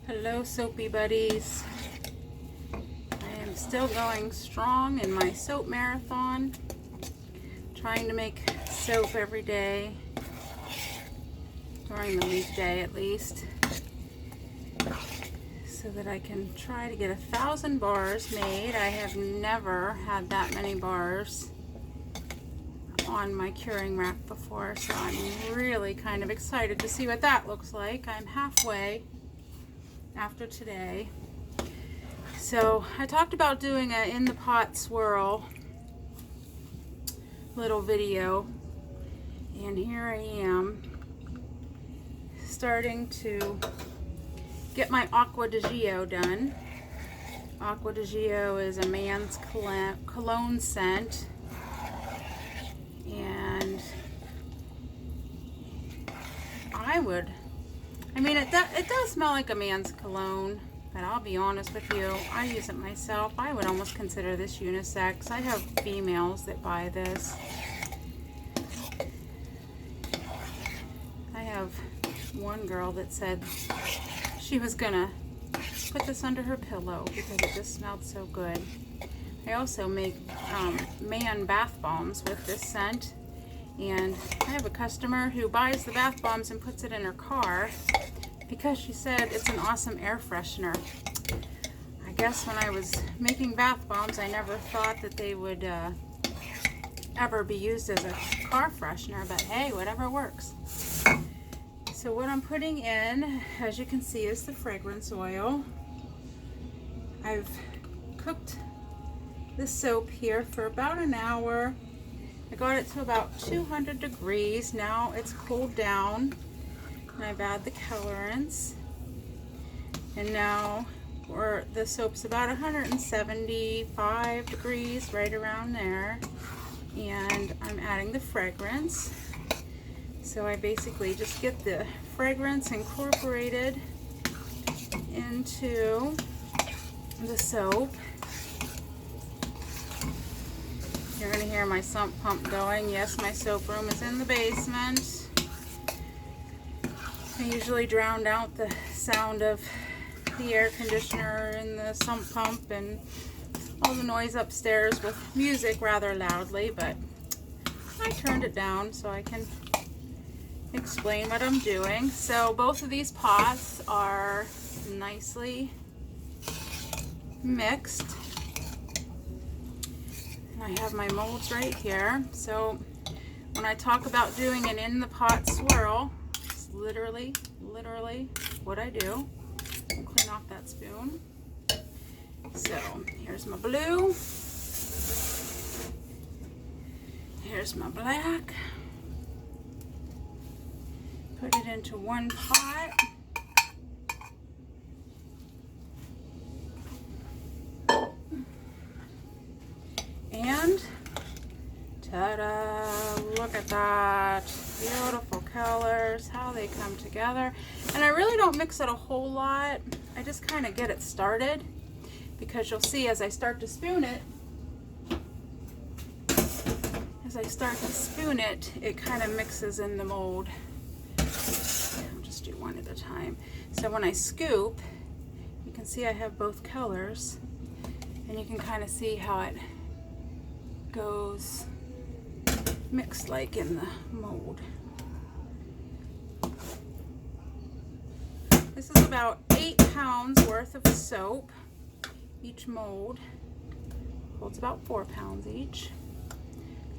Hello soapy buddies. I am still going strong in my soap marathon, trying to make soap every day, during the weekday at least, so that I can try to get 1,000 bars made. I have never had that many bars on my curing rack before, so I'm really kind of excited to see what that looks like. I'm halfway after today. So I talked about doing a in the pot swirl little video, and here I am starting to get my Aqua di Gio done. Aqua di Gio is a man's cologne scent, and it does smell like a man's cologne, but I'll be honest with you, I use it myself. I would almost consider this unisex. I have females that buy this. I have one girl that said she was gonna put this under her pillow because it just smelled so good. I also make man bath bombs with this scent, and I have a customer who buys the bath bombs and puts it in her car because she said it's an awesome air freshener. I guess when I was making bath bombs, I never thought that they would ever be used as a car freshener, but hey, whatever works. So what I'm putting in, as you can see, is the fragrance oil. I've cooked the soap here for about an hour. I got it to about 200 degrees. Now it's cooled down, and I've added the colorants. And now the soap's about 175 degrees, right around there. And I'm adding the fragrance. So I basically just get the fragrance incorporated into the soap. You're going to hear my sump pump going. Yes, my soap room is in the basement. I usually drown out the sound of the air conditioner and the sump pump and all the noise upstairs with music rather loudly, but I turned it down so I can explain what I'm doing. So both of these pots are nicely mixed. I have my molds right here. So when I talk about doing an in the pot swirl, it's literally what I do. I'll clean off that spoon. So here's my blue. Here's my black. Put it into one pot. And ta-da! Look at that. Beautiful colors, how they come together. And I really don't mix it a whole lot. I just kind of get it started, because you'll see as I start to spoon it, it kind of mixes in the mold. I'll just do one at a time. So when I scoop, you can see I have both colors, and you can kind of see how it goes mixed like in the mold. This is about 8 pounds worth of soap. Each mold holds about 4 pounds each.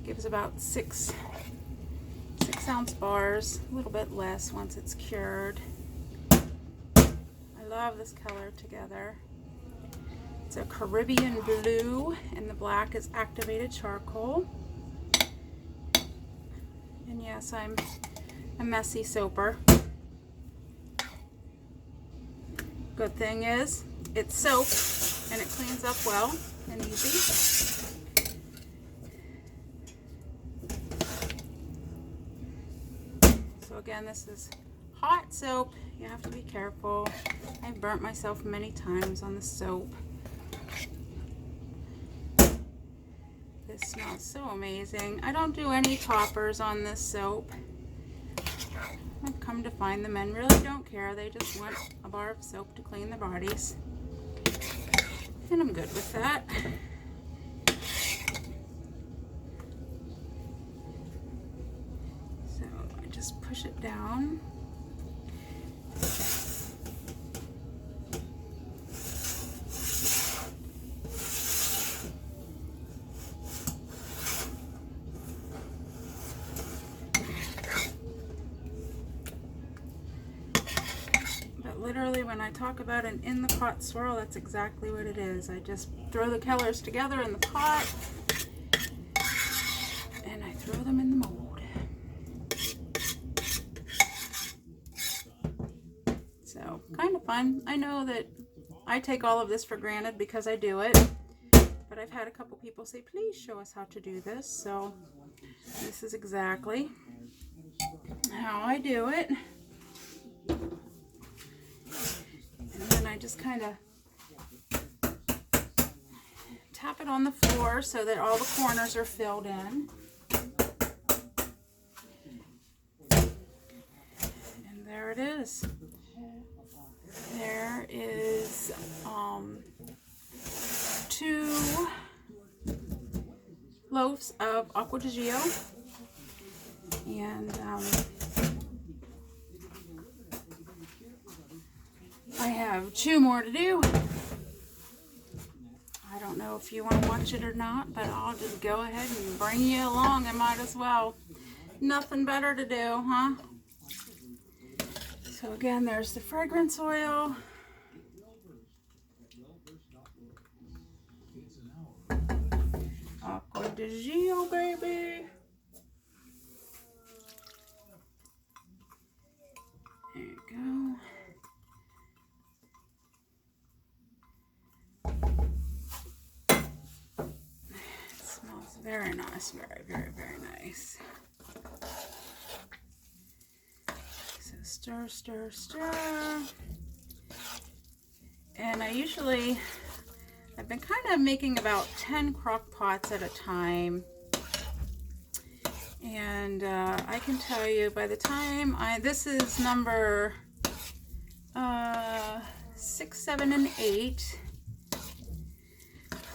Gives about 6 ounce bars, a little bit less once it's cured. I love this color together. It's a Caribbean blue, and the black is activated charcoal. And yes, I'm a messy soaper. Good thing is, it's soap, and it cleans up well and easy. So again, this is hot soap. You have to be careful. I've burnt myself many times on the soap. This smells so amazing. I don't do any toppers on this soap. I've come to find the men really don't care. They just want a bar of soap to clean their bodies. And I'm good with that. So I just push it down. Literally, when I talk about an in the pot swirl, that's exactly what it is. I just throw the colors together in the pot and I throw them in the mold. So, kind of fun. I know that I take all of this for granted because I do it, but I've had a couple people say, please show us how to do this. So, this is exactly how I do it. And then I just kind of tap it on the floor so that all the corners are filled in. And there it is. There is 2 loaves of Aqua di Gio. And I have 2 more to do. I don't know if you want to watch it or not, but I'll just go ahead and bring you along. I might as well. Nothing better to do, huh? So again, there's the fragrance oil. Aqua di Gio, baby. There you go. Very nice, very, very, very nice. So stir, stir, stir. And I've been kind of making about 10 crock pots at a time. And I can tell you by the time this is number 6, 7, and 8.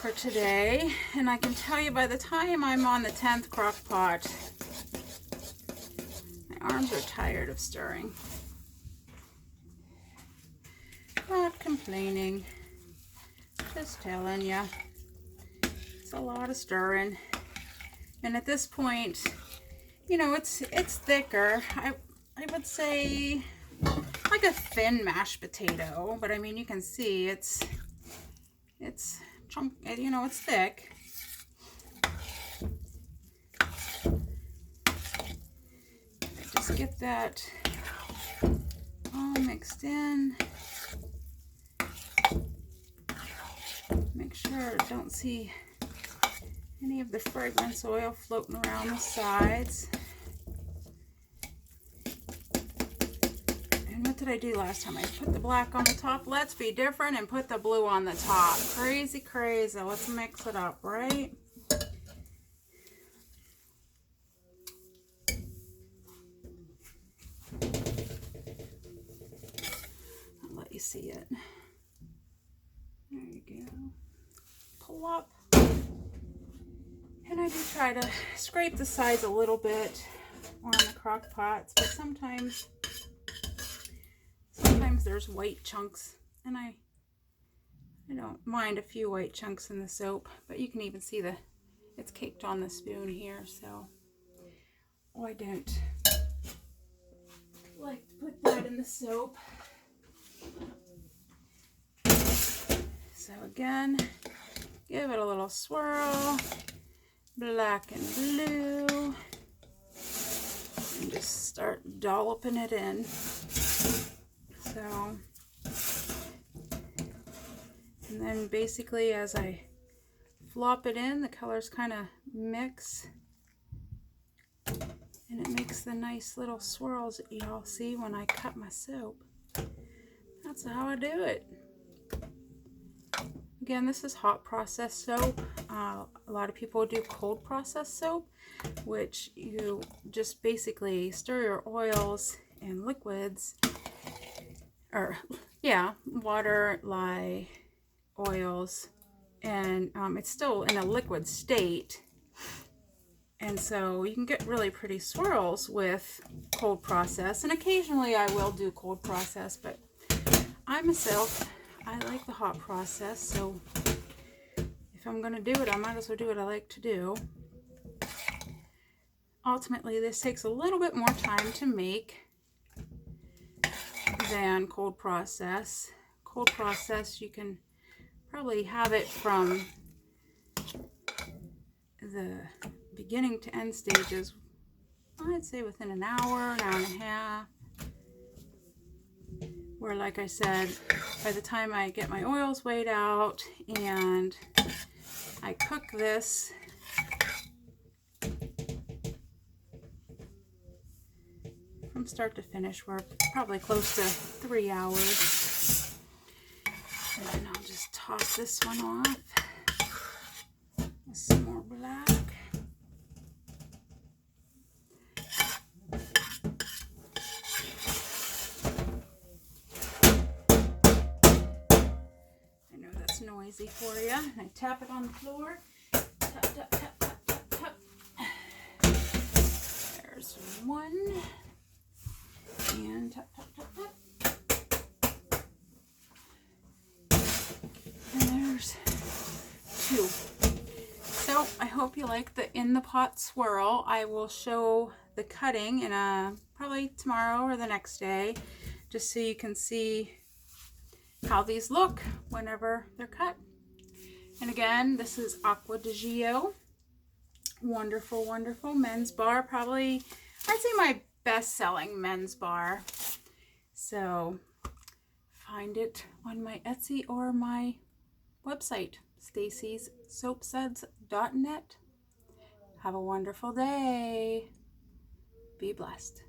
For today, and I can tell you by the time I'm on the 10th crock pot, my arms are tired of stirring. Not complaining, just telling you, it's a lot of stirring. And at this point, you know, it's thicker. I would say like a thin mashed potato, but I mean, you can see it's chunk, you know, it's thick. Just get that all mixed in. Make sure I don't see any of the fragrance oil floating around the sides. And what did I do last time? I put the black on the top. Let's be different and put the blue on the top. Crazy, crazy. Let's mix it up, right? I'll let you see it. There you go. Pull up. And I do try to scrape the sides a little bit on the crock pots, but sometimes there's white chunks, and I don't mind a few white chunks in the soap, but you can even see it's caked on the spoon here, so I don't like to put that in the soap. So again, give it a little swirl, black and blue, and just start dolloping it in. So, and then basically as I flop it in, the colors kind of mix, and it makes the nice little swirls that y'all see when I cut my soap. That's how I do it. Again, this is hot processed soap. A lot of people do cold processed soap, which you just basically stir your oils and liquids, or yeah, water, lye, oils, and it's still in a liquid state. And so you can get really pretty swirls with cold process. And occasionally I will do cold process, but I myself, I like the hot process. So if I'm going to do it, I might as well do what I like to do. Ultimately, this takes a little bit more time to make than cold process. Cold process, you can probably have it from the beginning to end stages, I'd say within an hour and a half. Where, like I said, by the time I get my oils weighed out and I cook this, from start to finish, we're probably close to 3 hours. And then I'll just top this one off with some more black. I know that's noisy for you. And I tap it on the floor. Tap, tap, tap, tap, tap, tap. There's one. And tap, tap, tap, tap. And there's two. So I hope you like the in the pot swirl. I will show the cutting in probably tomorrow or the next day, just so you can see how these look whenever they're cut. And again, this is Aqua di Gio. Wonderful, wonderful men's bar. Probably, I'd say my best-selling men's bar. So find it on my Etsy or my website, stacyssoapsuds.net. Have a wonderful day. Be blessed.